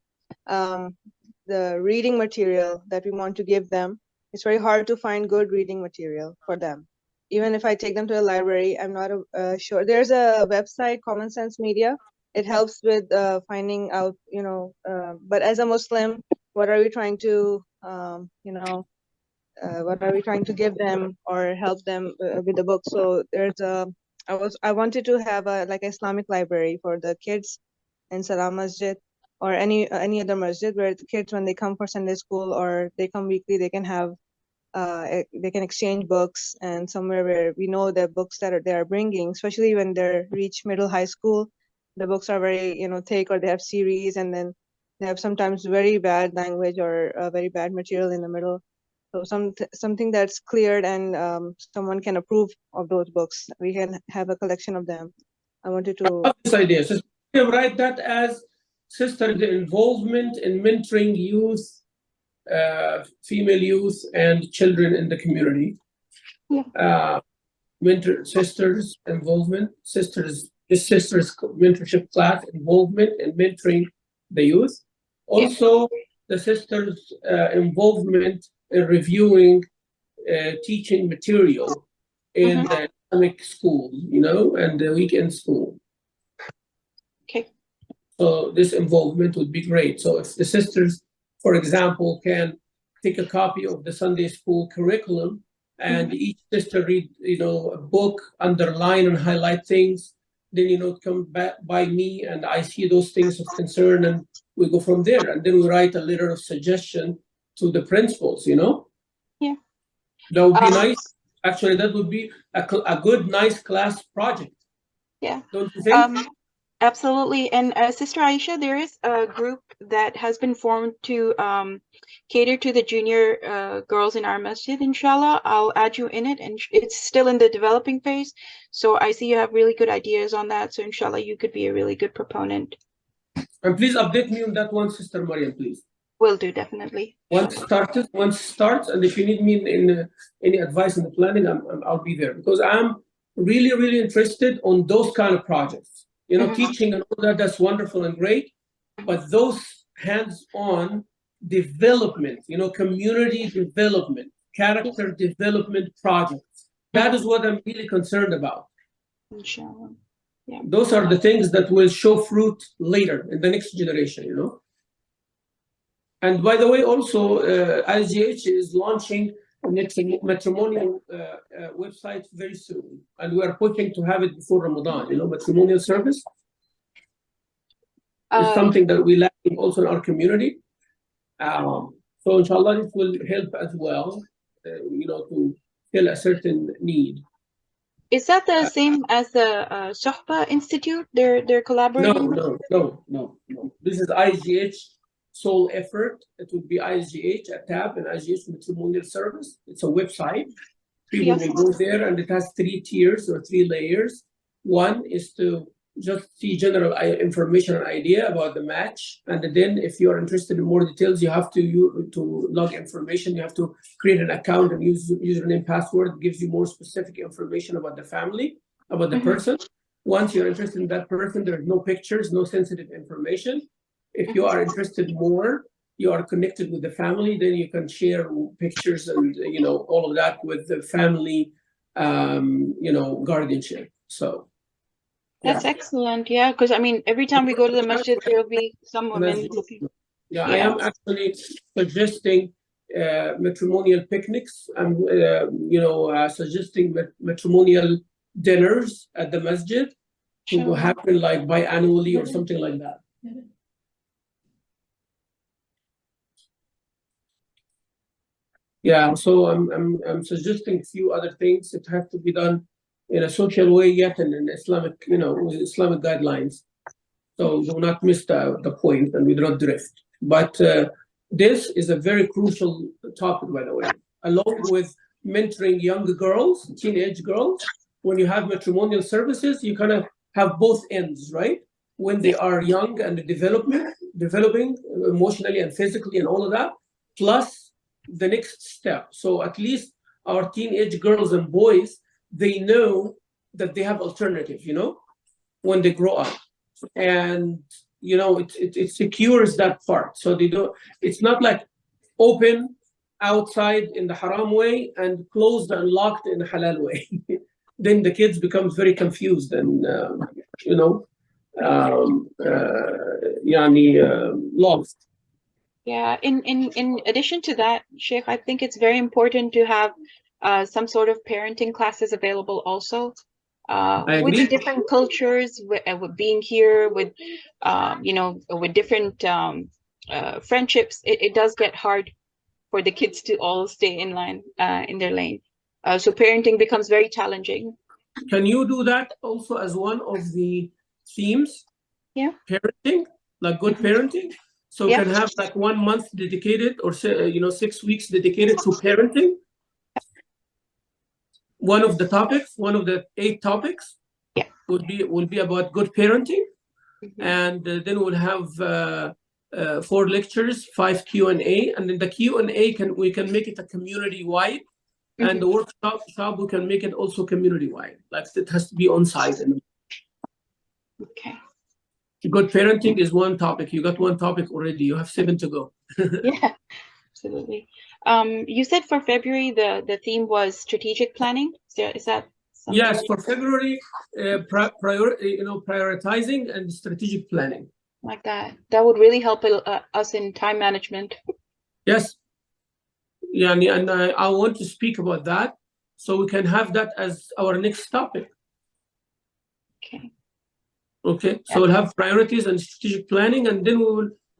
reading material that we want to give them. It's very hard to find good reading material for them. even if I take them to the library, I'm not sure. There's a website, Common Sense Media. It helps with finding out, but as a Muslim, what are we trying to, what are we trying to give them or help them with the book? So there's I wanted to have a like Islamic library for the kids in Salam Masjid or any other masjid where the kids, when they come for Sunday school or they come weekly, they can have they can exchange books, and somewhere where we know the books that they are bringing, especially when they reach middle high school, the books are very thick, or they have series, and then they have sometimes very bad language or very bad material in the middle. So something that's cleared and someone can approve of those books. We can have a collection of them. I wanted to. This idea. So you write that as sister, the involvement in mentoring youth, female youth, and children in the community. Yeah. Sisters involvement, sisters mentorship class involvement in mentoring the youth. Also, the sisters' involvement in reviewing teaching material in the Islamic school, and the weekend school. Okay. So this involvement would be great. So if the sisters, for example, can take a copy of the Sunday school curriculum and each sister read, a book, underline and highlight things, then, come back by me and I see those things of concern and we go from there. And then we write a letter of suggestion to the principals, Yeah. That would be nice. Actually, that would be a good, nice class project. Yeah. Don't you think? Absolutely. And Sister Aisha, there is a group that has been formed to cater to the junior girls in our masjid, inshallah. I'll add you in it, and it's still in the developing phase. So I see you have really good ideas on that. So inshallah, you could be a really good proponent. And please update me on that one, Sister Mariam, please. Will do, definitely. Once it starts, and if you need me in any advice in the planning, I'll be there, because I'm really, really interested on those kind of projects. Teaching and all that's wonderful and great, but those hands-on development, community development, character development projects, that is what I'm really concerned about. Inshallah. Yeah. Those are the things that will show fruit later in the next generation, And by the way, also, ISGH is launching a matrimonial website very soon, and we are pushing to have it before Ramadan. Matrimonial service is something that we lack also in our community. So inshallah, it will help as well, to fill a certain need. Is that the same as the Sohba Institute? They're collaborating? No. This is ISGH sole effort. It would be ISGH, a tab, and ISGH matrimonial service. It's a website. People will go there, and it has 3 tiers or 3 layers. One is to just see general information and idea about the match, and then if you are interested in more details, you have to log information. You have to create an account and use username, password. It gives you more specific information about the family, about the person. Once you're interested in that person, there's no pictures, no sensitive information. If you are interested more, you are connected with the family, then you can share pictures and all of that with the family, guardianship. So that's excellent. Yeah, because every time we go to the masjid, there will be some women looking. Yeah, I am actually suggesting matrimonial picnics. I'm suggesting matrimonial dinners at the masjid to happen like biannually or something like that. Yeah, so I'm suggesting a few other things that have to be done in a social way, yet in an Islamic, with Islamic guidelines. So do not miss the point, and we do not drift. But this is a very crucial topic, by the way. Along with mentoring young girls, teenage girls, when you have matrimonial services, you kind of have both ends, right? When they are young and developing emotionally and physically and all of that, plus the next step. So at least our teenage girls and boys, they know that they have alternative, when they grow up. And, it secures that part. So they don't, it's not like open outside in the haram way and closed and locked in the halal way. Then the kids becomes very confused and you know, lost. Yeah, in addition to that, Sheikh, I think it's very important to have some sort of parenting classes available also. I With the agree. different cultures, with being here, with you know, with different friendships, it does get hard for the kids to all stay in line in their lane. So parenting becomes very challenging. Can you do that also as one of the themes? Yeah. Parenting, like good Mhm. parenting. So we Yeah. can have like 1 month dedicated, or you know, 6 weeks dedicated to parenting. One of the topics, one of the 8 topics, Yeah. will be about good parenting, Mhm. and then we'll have 4 lectures, 5 Q&A, and then the Q&A we can make it a community wide, and the workshop we can make it also community wide. Like it has to be on site. And Okay. good parenting is one topic. You got one topic already. You have 7 to go. Yeah, absolutely. You said for February the theme was strategic planning. Is that something? Yes, for February, prioritizing and strategic planning. Like that? That would really help us in time management. Yes. Yeah, and I want to speak about that, so we can have that as our next topic. Okay. Okay, so we'll have priorities and strategic planning, and then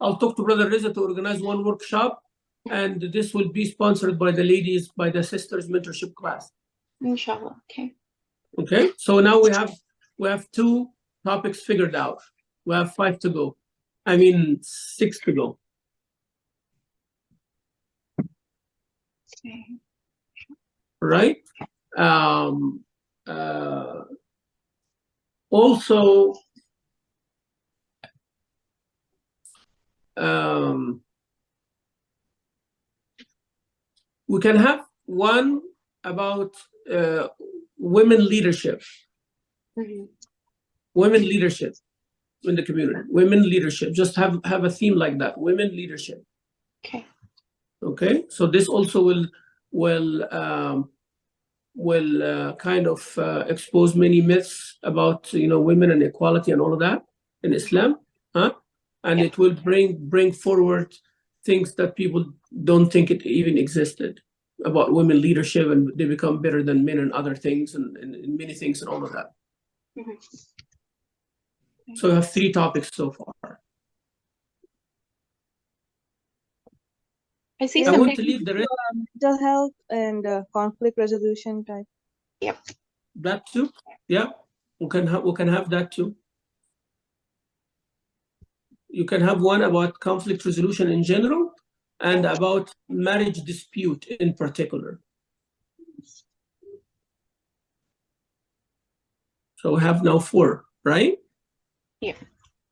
I'll talk to Brother Reza to organize one workshop, and this will be sponsored by the ladies, by the sisters mentorship class. Inshallah. Okay. Okay, so now we have 2 topics figured out. We have 5 to go. I mean 6 to go. Okay. Right? Also, we can have one about women leadership. Mm-hmm. Women leadership in the community. Women leadership. Just have a theme like that. Women leadership. Okay. Okay. So this also will kind of expose many myths about women and equality and all of that in Islam, huh? And Yeah. it will bring forward things that people don't think it even existed about women leadership, and they become better than men and other things and many things and all of that. Mm-hmm. So I have 3 topics so far. I see I some want to leave the rest. Mental health and conflict resolution type. Yep. That too. Yeah, we can have that too. You can have one about conflict resolution in general and about marriage dispute in particular. So we have now 4, right? Yeah.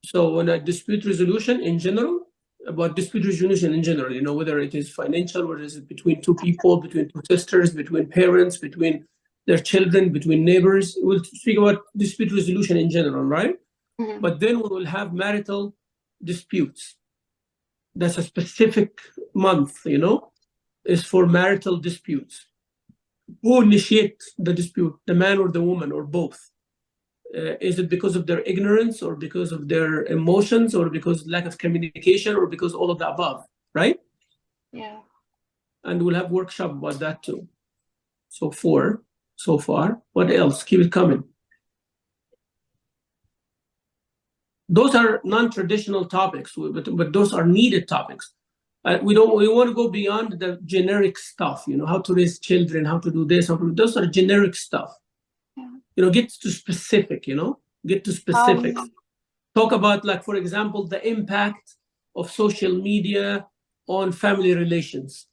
So when a dispute resolution in general, about dispute resolution in general, whether it is financial, whether it is between 2 people, between 2 sisters, between parents, between their children, between neighbors. We'll speak about dispute resolution in general, right? Mm-hmm. But then we will have marital disputes. That's a specific month, is for marital disputes. Who initiates the dispute, the man or the woman or both? Is it because of their ignorance or because of their emotions or because lack of communication or because all of the above, right? Yeah. And we'll have workshop about that too. So 4 so far. What else? Keep it coming. Those are non-traditional topics, but those are needed topics. We want to go beyond the generic stuff, how to raise children, how to do this, those are generic stuff. Yeah. Get to specific, get to specifics. Talk about, like, for example, the impact of social media on family relations.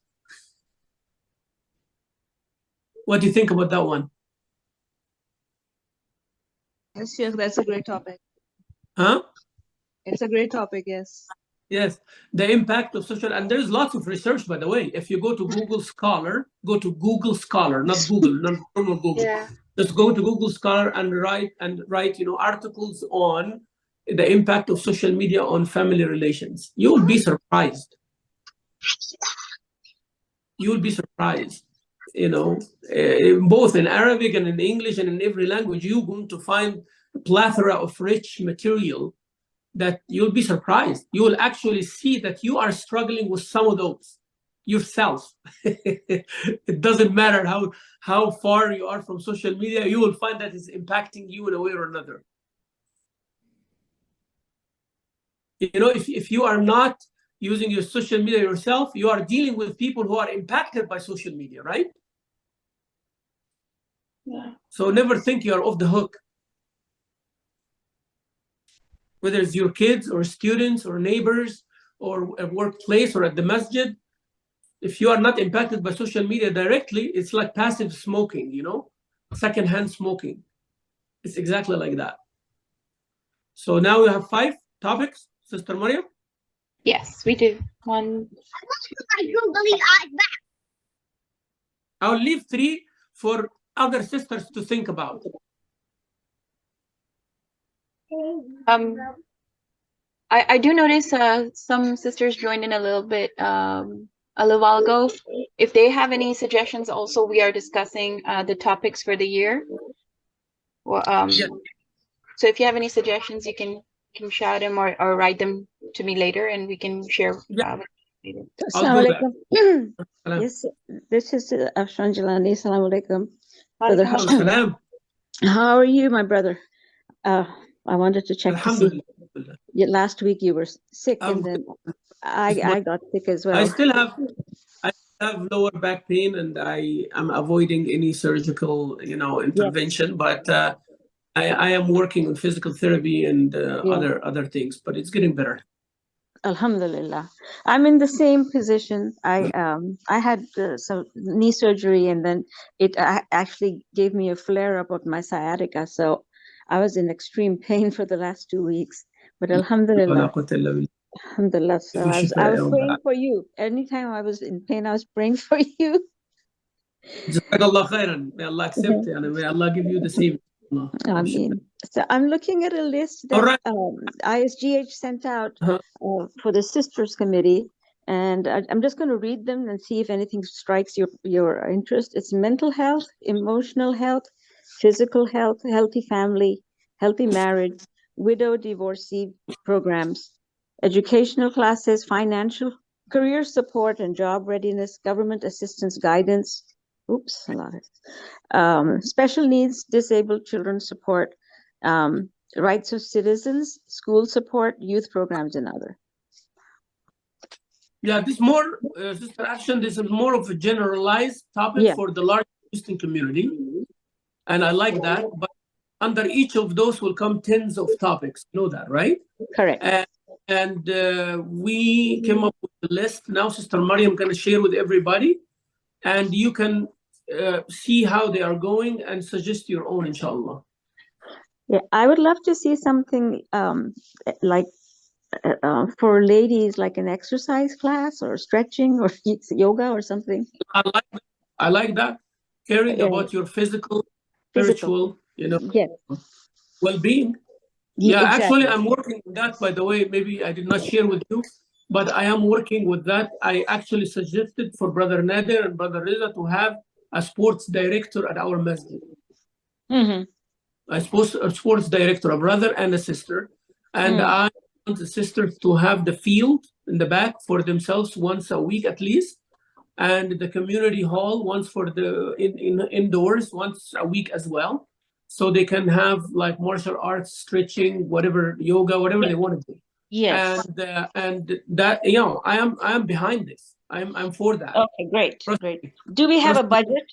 What do you think about that one? Yes, Sheikh, that's a great topic. Huh? It's a great topic, yes. Yes, the impact of social, and there's lots of research, by the way. If you go to Google Scholar, not Google, not normal Google. Yeah. Just go to Google Scholar and write, articles on the impact of social media on family relations. You will be surprised. you'll be surprised. Both in Arabic and in English and in every language, you're going to find a plethora of rich material that you'll be surprised. You will actually see that you are struggling with some of those yourself. It doesn't matter how far you are from social media, you will find that it's impacting you in a way or another. If you are not using your social media yourself, you are dealing with people who are impacted by social media, right? Yeah. So never think you are off the hook. Whether it's your kids or students or neighbors or a workplace or at the masjid, if you are not impacted by social media directly, it's like passive smoking, secondhand smoking. It's exactly like that. So now we have 5 topics, Sister Maryam. Yes, we do. 1, 2. I'll leave 3 for other sisters to think about. I do notice some sisters joined in a little bit a little while ago. If they have any suggestions, also we are discussing the topics for the year. Well, Yeah. so if you have any suggestions, you can shout them or write them to me later, and we can share. Yeah. Later. I'll do that. Yes, this is Afshan Jalani. Assalamu alaikum. Brother, Salam. How are you, my brother? I wanted to check to see. Last week you were sick, and then I got sick as well. I still have lower back pain, and I am avoiding any surgical, intervention. Yes. But I am working on physical therapy and other things, but it's getting better. Alhamdulillah. I'm in the same position. I had some knee surgery, and then it actually gave me a flare up of my sciatica. So I was in extreme pain for the last 2 weeks. But alhamdulillah. Alhamdulillah. So I was praying for you. Anytime I was in pain, I was praying for you. Jazakallah khairan. May Allah accept it, and may Allah give you the same. I mean, so I'm looking at a list that ISGH sent out for the Sisters Committee, and I'm just going to read them and see if anything strikes your interest. It's mental health, emotional health, physical health, healthy family, healthy marriage, widow divorcee programs, educational classes, financial, career support and job readiness, government assistance guidance. Oops, a lot of special needs, disabled children support, rights of citizens, school support, youth programs, and other. Yeah, this more, Sister Action, this is more of a generalized topic for the large Muslim community. And I like that. But under each of those will come tens of topics. You know that, right? Correct. And we came up with a list. Now Sister Maryam going to share with everybody. And you can see how they are going and suggest your own, inshallah. Yeah, I would love to see something like for ladies, like an exercise class or stretching or yoga or something. I like that. Caring about your physical, spiritual, well-being. Yeah, exactly. Actually, I'm working on that, by the way. Maybe I did not share with you, but I am working with that. I actually suggested for Brother Nader and Brother Riza to have a sports director at our masjid. A sports director, a brother and a sister. And I want the sisters to have the field in the back for themselves once a week at least. And the community hall once for the indoors once a week as well. So they can have like martial arts, stretching, whatever, yoga, whatever they want to do. Yes. And that, I am behind this. I'm for that. Okay, great. Do we have a budget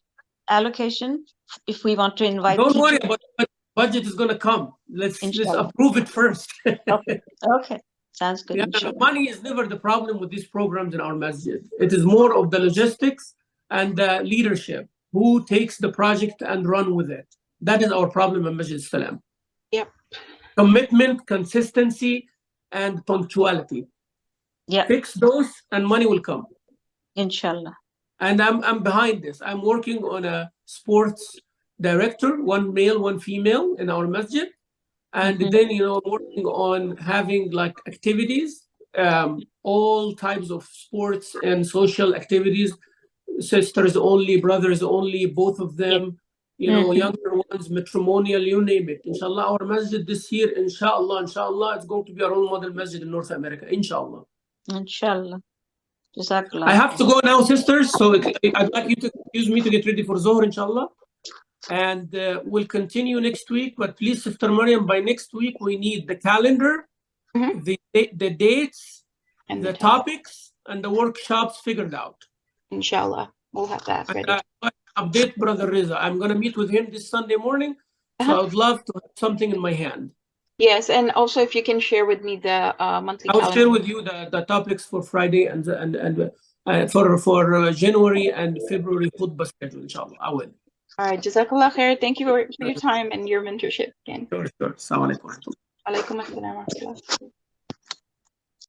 allocation if we want to invite? Don't worry about it. Budget is going to come. Let's approve it first. Okay. Sounds good. Yeah, money is never the problem with these programs in our masjid. It is more of the logistics and the leadership. Who takes the project and run with it? That is our problem in Masjid Salam. Yep. Commitment, consistency, and punctuality. Yeah. Fix those and money will come. Inshallah. And I'm behind this. I'm working on a sports director, one male, one female in our masjid. And then, working on having like activities, all types of sports and social activities, sisters only, brothers only, both of them, you know, younger ones, matrimonial, you name it. Inshallah, our masjid this year, inshallah, it's going to be a role model masjid in North America, inshallah. Inshallah. Jazakallah. I have to go now, sisters, so I'd like you to excuse me to get ready for Zohar, inshallah. And we'll continue next week, but please, Sister Maryam, by next week, we need the calendar, the dates, And the topics, and the workshops figured out. Inshallah, we'll have that ready. Update Brother Reza. I'm going to meet with him this Sunday morning, so I would love to have something in my hand. Yes, and also if you can share with me the monthly I will calendar. share with you the topics for Friday and for January and February khutbah schedule, inshallah. I will. All right, Jazakallah khair. Thank you for your time and your mentorship again. Sure. Assalamu alaikum. Alaikum assalam wa rahmatullah.